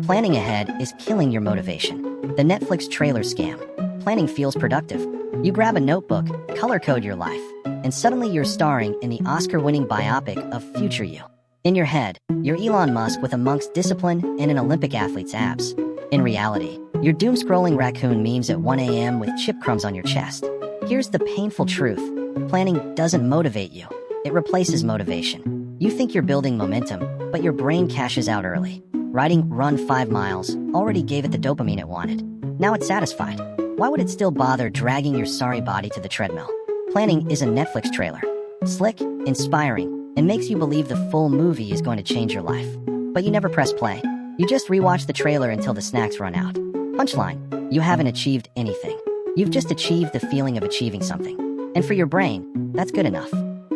Planning ahead is killing your motivation. The Netflix trailer scam. Planning feels productive. You grab a notebook, color code your life, and suddenly you're starring in the Oscar-winning biopic of future you. In your head, you're Elon Musk with a monk's discipline and an Olympic athlete's abs. In reality, you're doom-scrolling raccoon memes at 1 a.m. with chip crumbs on your chest. Here's the painful truth. Planning doesn't motivate you. It replaces motivation. You think you're building momentum, but your brain cashes out early. Writing "run 5 miles" already gave it the dopamine it wanted. Now it's satisfied. Why would it still bother dragging your sorry body to the treadmill? Planning is a Netflix trailer. Slick, inspiring, and makes you believe the full movie is going to change your life. But you never press play. You just rewatch the trailer until the snacks run out. Punchline: you haven't achieved anything. You've just achieved the feeling of achieving something. And for your brain, that's good enough.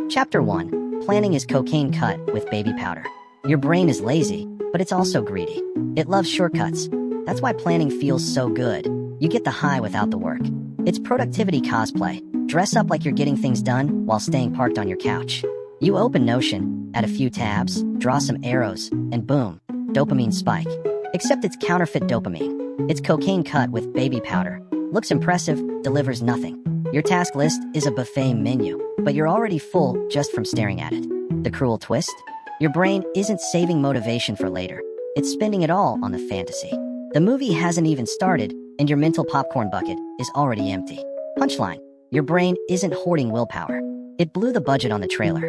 Chapter 1. Planning is cocaine cut with baby powder. Your brain is lazy, but it's also greedy. It loves shortcuts. That's why planning feels so good. You get the high without the work. It's productivity cosplay. Dress up like you're getting things done while staying parked on your couch. You open Notion, add a few tabs, draw some arrows, and boom, dopamine spike. Except it's counterfeit dopamine. It's cocaine cut with baby powder. Looks impressive, delivers nothing. Your task list is a buffet menu, but you're already full just from staring at it. The cruel twist? Your brain isn't saving motivation for later. It's spending it all on the fantasy. The movie hasn't even started, and your mental popcorn bucket is already empty. Punchline: your brain isn't hoarding willpower. It blew the budget on the trailer.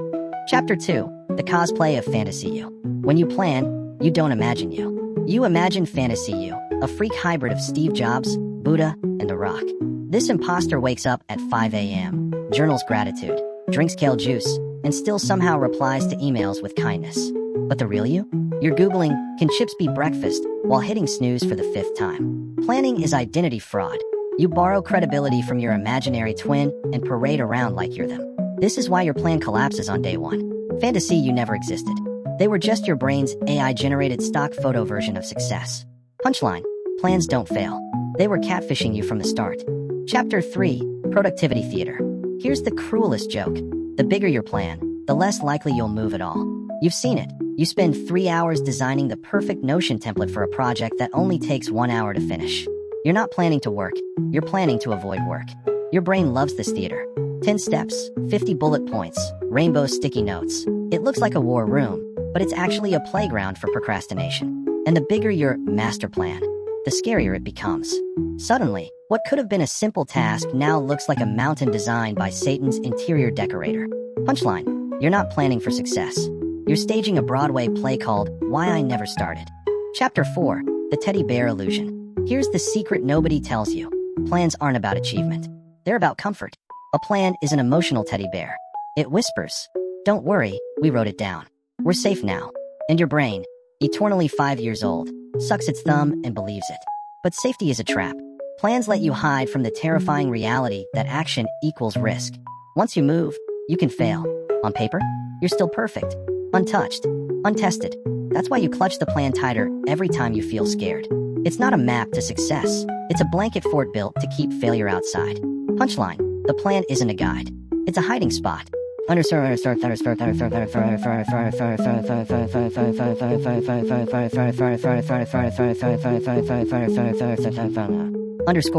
Chapter 2. The cosplay of fantasy you. When you plan, you don't imagine you. You imagine fantasy you, a freak hybrid of Steve Jobs, Buddha, and The Rock. This imposter wakes up at 5 a.m., journals gratitude, drinks kale juice, and still somehow replies to emails with kindness. But the real you? You're Googling, "Can chips be breakfast?" while hitting snooze for the 5th time. Planning is identity fraud. You borrow credibility from your imaginary twin and parade around like you're them. This is why your plan collapses on day 1. Fantasy you never existed. They were just your brain's AI-generated stock photo version of success. Punchline: plans don't fail. They were catfishing you from the start. Chapter 3. Productivity theater. Here's the cruelest joke. The bigger your plan, the less likely you'll move at all. You've seen it. You spend 3 hours designing the perfect Notion template for a project that only takes 1 hour to finish. You're not planning to work. You're planning to avoid work. Your brain loves this theater. 10 steps, 50 bullet points, rainbow sticky notes. It looks like a war room, but it's actually a playground for procrastination. And the bigger your master plan, the scarier it becomes. Suddenly, what could have been a simple task now looks like a mountain designed by Satan's interior decorator. Punchline: you're not planning for success. You're staging a Broadway play called Why I Never Started. Chapter 4. The teddy bear illusion. Here's the secret nobody tells you. Plans aren't about achievement. They're about comfort. A plan is an emotional teddy bear. It whispers, "Don't worry, we wrote it down. We're safe now." And your brain, eternally 5 years old, sucks its thumb and believes it. But safety is a trap. Plans let you hide from the terrifying reality that action equals risk. Once you move, you can fail. On paper, you're still perfect, untouched, untested. That's why you clutch the plan tighter every time you feel scared. It's not a map to success. It's a blanket fort built to keep failure outside. Punchline: the plan isn't a guide. It's a hiding spot. Underscore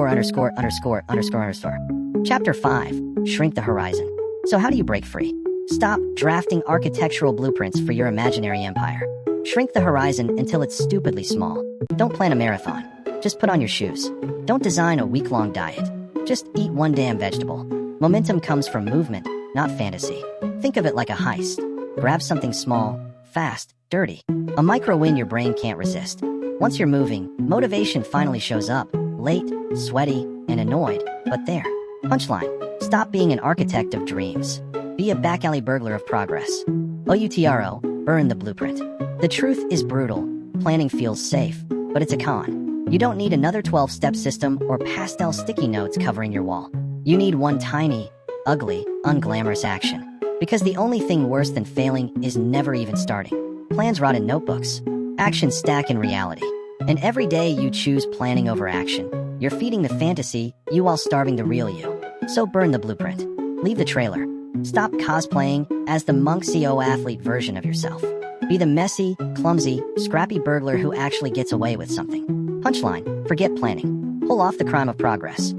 underscore underscore underscore. Chapter 5. Shrink the horizon. So how do you break free? Stop drafting architectural blueprints for your imaginary empire. Shrink the horizon until it's stupidly small. Don't plan a marathon. Just put on your shoes. Don't design a week-long diet. Just eat one damn vegetable. Momentum comes from movement, not fantasy. Think of it like a heist. Grab something small, fast, dirty. A micro win your brain can't resist. Once you're moving, motivation finally shows up. Late, sweaty, and annoyed, but there. Punchline: stop being an architect of dreams. Be a back alley burglar of progress. OUTRO, burn the blueprint. The truth is brutal. Planning feels safe, but it's a con. You don't need another 12-step system or pastel sticky notes covering your wall. You need one tiny, ugly, unglamorous action. Because the only thing worse than failing is never even starting. Plans rot in notebooks. Actions stack in reality. And every day you choose planning over action, you're feeding the fantasy you while starving the real you. So burn the blueprint. Leave the trailer. Stop cosplaying as the monk CO athlete version of yourself. Be the messy, clumsy, scrappy burglar who actually gets away with something. Punchline: forget planning. Pull off the crime of progress.